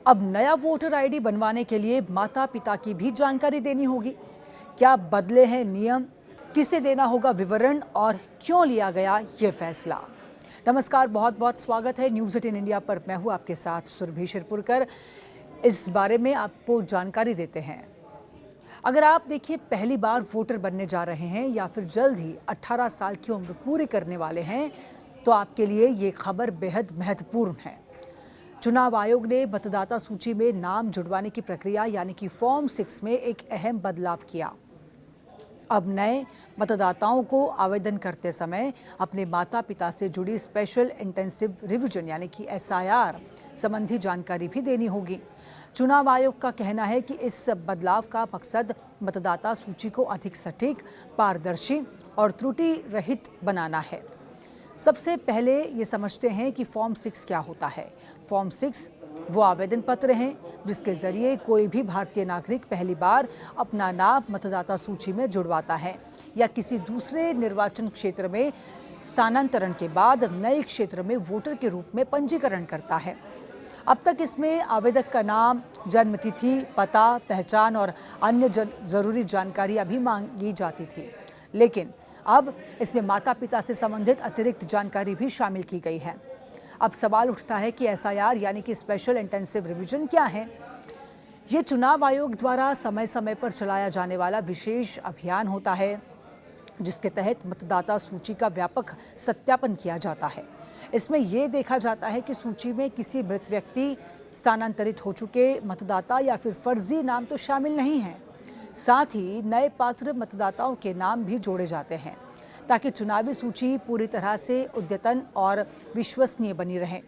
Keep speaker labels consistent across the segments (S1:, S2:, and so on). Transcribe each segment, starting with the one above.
S1: अब नया voter ID बनवाने के लिए माता पिता की भी जानकारी देनी होगी। क्या बदले हैं नियम, किसे देना होगा विवरण और क्यों लिया गया ये फैसला। नमस्कार, बहुत बहुत स्वागत है न्यूज़ 18 इंडिया पर। मैं हूं आपके साथ सुरभि शिरपुरकर। इस बारे में आपको जानकारी देते हैं। अगर आप देखिए पहली बार वोटर बनने जा रहे हैं या फिर जल्द ही 18 साल की उम्र पूरी करने वाले हैं, तो आपके लिए ये खबर बेहद महत्वपूर्ण है। चुनाव आयोग ने मतदाता सूची में नाम जुड़वाने की प्रक्रिया यानी कि फॉर्म 6 में एक अहम बदलाव किया। अब नए मतदाताओं को आवेदन करते समय अपने माता पिता से जुड़ी स्पेशल इंटेंसिव रिवीजन यानी कि SIR संबंधी जानकारी भी देनी होगी। चुनाव आयोग का कहना है कि इस बदलाव का मकसद मतदाता सूची को अधिक सटीक, पारदर्शी और त्रुटि रहित बनाना है। सबसे पहले ये समझते हैं कि फॉर्म 6 क्या होता है। फॉर्म 6 वो आवेदन पत्र हैं जिसके जरिए कोई भी भारतीय नागरिक पहली बार अपना नाम मतदाता सूची में जुड़वाता है या किसी दूसरे निर्वाचन क्षेत्र में स्थानांतरण के बाद नए क्षेत्र में वोटर के रूप में पंजीकरण करता है। अब तक इसमें आवेदक का नाम, जन्मतिथि, पता, पहचान और अन्य जरूरी जानकारियां भी मांगी जाती थी, लेकिन अब इसमें माता पिता से संबंधित अतिरिक्त जानकारी भी शामिल की गई है। अब सवाल उठता है कि SIR यानी कि स्पेशल इंटेंसिव रिवीजन क्या है। ये चुनाव आयोग द्वारा समय समय पर चलाया जाने वाला विशेष अभियान होता है जिसके तहत मतदाता सूची का व्यापक सत्यापन किया जाता है। इसमें यह देखा जाता है कि सूची में किसी मृत व्यक्ति, स्थानांतरित हो चुके मतदाता या फिर फर्जी नाम तो शामिल नहीं हैं। साथ ही नए पात्र मतदाताओं के नाम भी जोड़े जाते हैं ताकि चुनावी सूची पूरी तरह से अद्यतन और विश्वसनीय बनी रहे।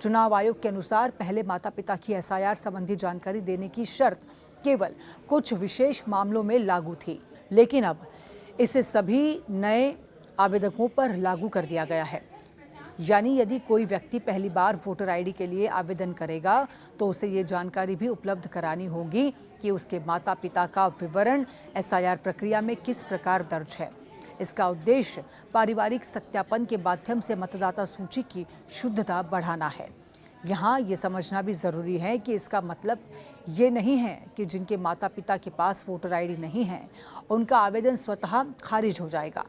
S1: चुनाव आयोग के अनुसार पहले माता पिता की SIR संबंधी जानकारी देने की शर्त केवल कुछ विशेष मामलों में लागू थी, लेकिन अब इसे सभी नए आवेदकों पर लागू कर दिया गया है। यानी यदि कोई व्यक्ति पहली बार वोटर आईडी के लिए आवेदन करेगा तो उसे ये जानकारी भी उपलब्ध करानी होगी कि उसके माता पिता का विवरण SIR प्रक्रिया में किस प्रकार दर्ज है। इसका उद्देश्य पारिवारिक सत्यापन के माध्यम से मतदाता सूची की शुद्धता बढ़ाना है। यहाँ ये समझना भी ज़रूरी है कि इसका मतलब ये नहीं है कि जिनके माता पिता के पास वोटर आईडी नहीं है उनका आवेदन स्वतः खारिज हो जाएगा।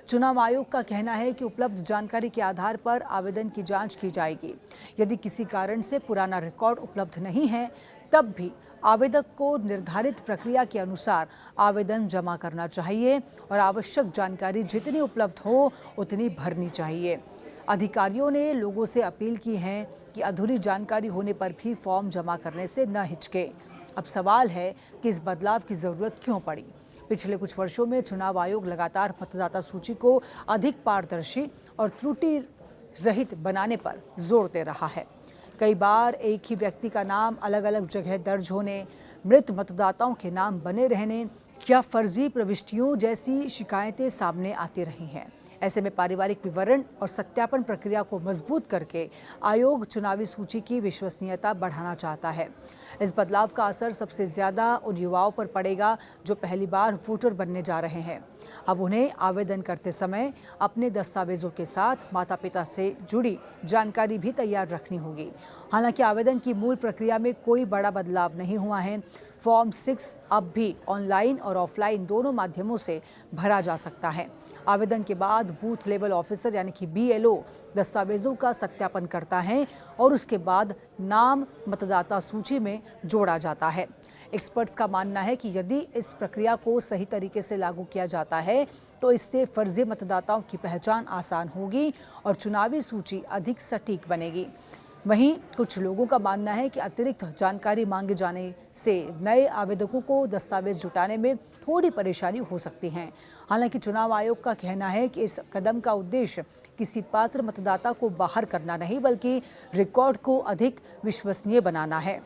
S1: चुनाव आयोग का कहना है कि उपलब्ध जानकारी के आधार पर आवेदन की जांच की जाएगी। यदि किसी कारण से पुराना रिकॉर्ड उपलब्ध नहीं है तब भी आवेदक को निर्धारित प्रक्रिया के अनुसार आवेदन जमा करना चाहिए और आवश्यक जानकारी जितनी उपलब्ध हो उतनी भरनी चाहिए। अधिकारियों ने लोगों से अपील की है कि अधूरी जानकारी होने पर भी फॉर्म जमा करने से न हिचके। अब सवाल है कि इस बदलाव की ज़रूरत क्यों पड़ी। पिछले कुछ वर्षों में चुनाव आयोग लगातार मतदाता सूची को अधिक पारदर्शी और त्रुटि रहित बनाने पर जोर दे रहा है। कई बार एक ही व्यक्ति का नाम अलग अलग जगह दर्ज होने, मृत मतदाताओं के नाम बने रहने या फर्जी प्रविष्टियों जैसी शिकायतें सामने आती रही हैं। ऐसे में पारिवारिक विवरण और सत्यापन प्रक्रिया को मजबूत करके आयोग चुनावी सूची की विश्वसनीयता बढ़ाना चाहता है। इस बदलाव का असर सबसे ज़्यादा उन युवाओं पर पड़ेगा जो पहली बार वोटर बनने जा रहे हैं। अब उन्हें आवेदन करते समय अपने दस्तावेजों के साथ माता पिता से जुड़ी जानकारी भी तैयार रखनी होगी। हालांकि आवेदन की मूल प्रक्रिया में कोई बड़ा बदलाव नहीं हुआ है। फॉर्म 6 अब भी ऑनलाइन और ऑफलाइन दोनों माध्यमों से भरा जा सकता है। आवेदन के बाद बूथ लेवल ऑफिसर यानी कि BLO दस्तावेजों का सत्यापन करता है और उसके बाद नाम मतदाता सूची में जोड़ा जाता है। एक्सपर्ट्स का मानना है कि यदि इस प्रक्रिया को सही तरीके से लागू किया जाता है तो इससे फर्जी मतदाताओं की पहचान आसान होगी और चुनावी सूची अधिक सटीक बनेगी। वहीं कुछ लोगों का मानना है कि अतिरिक्त जानकारी मांगे जाने से नए आवेदकों को दस्तावेज जुटाने में थोड़ी परेशानी हो सकती है। हालांकि चुनाव आयोग का कहना है कि इस कदम का उद्देश्य किसी पात्र मतदाता को बाहर करना नहीं बल्कि रिकॉर्ड को अधिक विश्वसनीय बनाना है।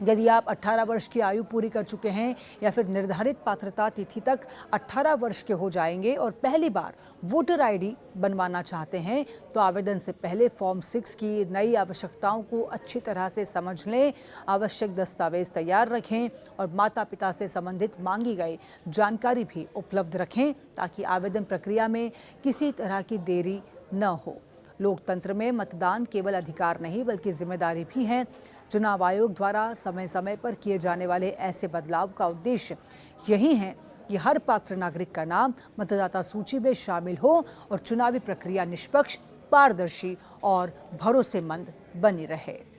S1: यदि आप 18 वर्ष की आयु पूरी कर चुके हैं या फिर निर्धारित पात्रता तिथि तक 18 वर्ष के हो जाएंगे और पहली बार वोटर आईडी बनवाना चाहते हैं तो आवेदन से पहले फॉर्म 6 की नई आवश्यकताओं को अच्छी तरह से समझ लें, आवश्यक दस्तावेज तैयार रखें और माता पिता से संबंधित मांगी गई जानकारी भी उपलब्ध रखें ताकि आवेदन प्रक्रिया में किसी तरह की देरी न हो। लोकतंत्र में मतदान केवल अधिकार नहीं बल्कि जिम्मेदारी भी है। चुनाव आयोग द्वारा समय समय पर किए जाने वाले ऐसे बदलाव का उद्देश्य यही है कि हर पात्र नागरिक का नाम मतदाता सूची में शामिल हो और चुनावी प्रक्रिया निष्पक्ष, पारदर्शी और भरोसेमंद बनी रहे।